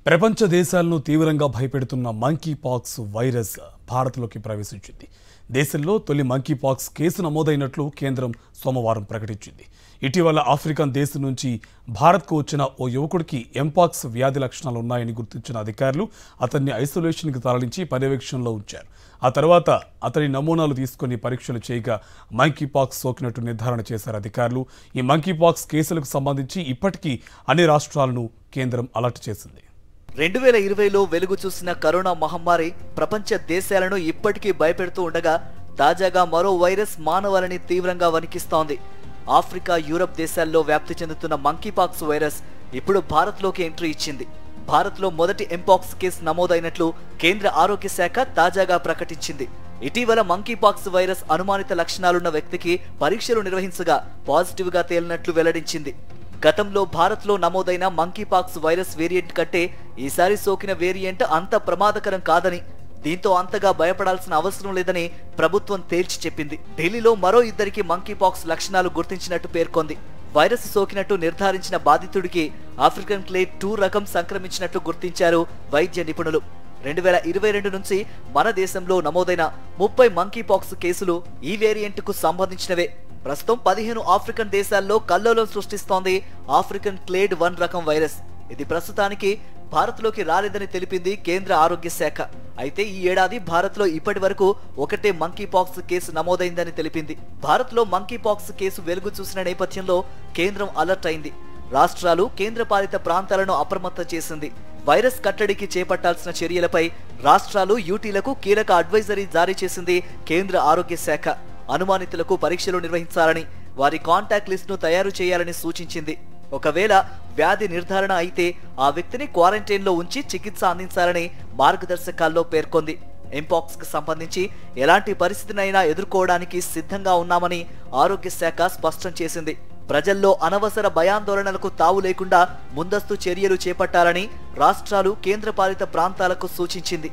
ప్రపంచ దేశాలను తీవ్రంగా భయపెడుతున్న మంకీ పాక్స్ వైరస్ భారత్లోకి ప్రవేశించింది. దేశంలో తొలి మంకీ పాక్స్ కేసు నమోదైనట్లు కేంద్రం సోమవారం ప్రకటించింది. ఇటీవల ఆఫ్రికన్ దేశం నుంచి భారత్కు వచ్చిన ఓ యువకుడికి ఎంపాక్స్ వ్యాధి లక్షణాలు ఉన్నాయని గుర్తించిన అధికారులు అతన్ని ఐసోలేషన్కి తరలించి పర్యవేక్షణలో ఉంచారు. ఆ తర్వాత అతని నమూనాలు తీసుకుని పరీక్షలు చేయగా మంకీ పాక్స్ సోకినట్టు నిర్ధారణ చేశారు అధికారులు. ఈ మంకీ పాక్స్ కేసులకు సంబంధించి ఇప్పటికీ అన్ని రాష్ట్రాలను కేంద్రం అలర్ట్ చేసింది. 2020లో వెలుగు చూసిన కరోనా మహమ్మారి ప్రపంచ దేశాలను ఇప్పటికీ భయపెడుతూ ఉండగా తాజాగా మరో వైరస్ మానవాళిని తీవ్రంగా వణికిస్తోంది. ఆఫ్రికా, యూరప్ దేశాల్లో వ్యాప్తి చెందుతున్న మంకీపాక్స్ వైరస్ ఇప్పుడు భారత్లోకి ఎంట్రీ ఇచ్చింది. భారత్లో మొదటి ఎంపాక్స్ కేసు నమోదైనట్లు కేంద్ర ఆరోగ్య శాఖ తాజాగా ప్రకటించింది. ఇటీవల మంకీపాక్స్ వైరస్ అనుమానిత లక్షణాలున్న వ్యక్తికి పరీక్షలు నిర్వహించగా పాజిటివ్గా తేలినట్లు వెల్లడించింది. గతంలో భారత్లో నమోదైన మంకీపాక్స్ వైరస్ వేరియంట్ కంటే ఈసారి సోకిన వేరియంట్ అంత ప్రమాదకరం కాదని, దీంతో అంతగా భయపడాల్సిన అవసరం లేదని ప్రభుత్వం తేల్చి చెప్పింది. ఢిల్లీలో మరో ఇద్దరికి మంకీపాక్స్ లక్షణాలు గుర్తించినట్టు పేర్కొంది. వైరస్ సోకినట్టు నిర్ధారించిన బాధితుడికి ఆఫ్రికన్ క్లేడ్ 2 రకం సంక్రమించినట్లు గుర్తించారు వైద్య నిపుణులు. 2022 నుంచి మన దేశంలో నమోదైన 30 మంకీపాక్స్ కేసులు ఈ వేరియంట్కు సంబంధించినవే. ప్రస్తుతం 15 ఆఫ్రికన్ దేశాల్లో కల్లోలం సృష్టిస్తోంది ఆఫ్రికన్ క్లేడ్ 1 రకం వైరస్. ఇది ప్రస్తుతానికి భారత్లోకి రాలేదని తెలిపింది కేంద్ర ఆరోగ్య శాఖ. అయితే ఈ ఏడాది భారత్లో ఇప్పటి వరకు ఒకటే మంకీపాక్స్ కేసు నమోదైందని తెలిపింది. భారత్లో మంకీపాక్స్ కేసు వెలుగు చూసిన నేపథ్యంలో కేంద్రం అలర్ట్ అయింది. రాష్ట్రాలు, కేంద్రపాలిత ప్రాంతాలను అప్రమత్తం చేసింది. వైరస్ కట్టడికి చేపట్టాల్సిన చర్యలపై రాష్ట్రాలు, యూటీలకు కీలక అడ్వైజరీ జారీ చేసింది కేంద్ర ఆరోగ్య శాఖ. అనుమానితులకు పరీక్షలు నిర్వహించాలని, వారి కాంటాక్ట్ లిస్టును తయారు చేయాలని సూచించింది. ఒకవేళ వ్యాధి నిర్ధారణ అయితే ఆ వ్యక్తిని క్వారంటైన్లో ఉంచి చికిత్స అందించాలని మార్గదర్శకాల్లో పేర్కొంది. ఎంపాక్స్ కు సంబంధించి ఎలాంటి పరిస్థితినైనా ఎదుర్కోవడానికి సిద్ధంగా ఉన్నామని ఆరోగ్య శాఖ స్పష్టం చేసింది. ప్రజల్లో అనవసర భయాందోళనలకు తావు లేకుండా ముందస్తు చర్యలు చేపట్టాలని రాష్ట్రాలు, కేంద్రపాలిత ప్రాంతాలకు సూచించింది.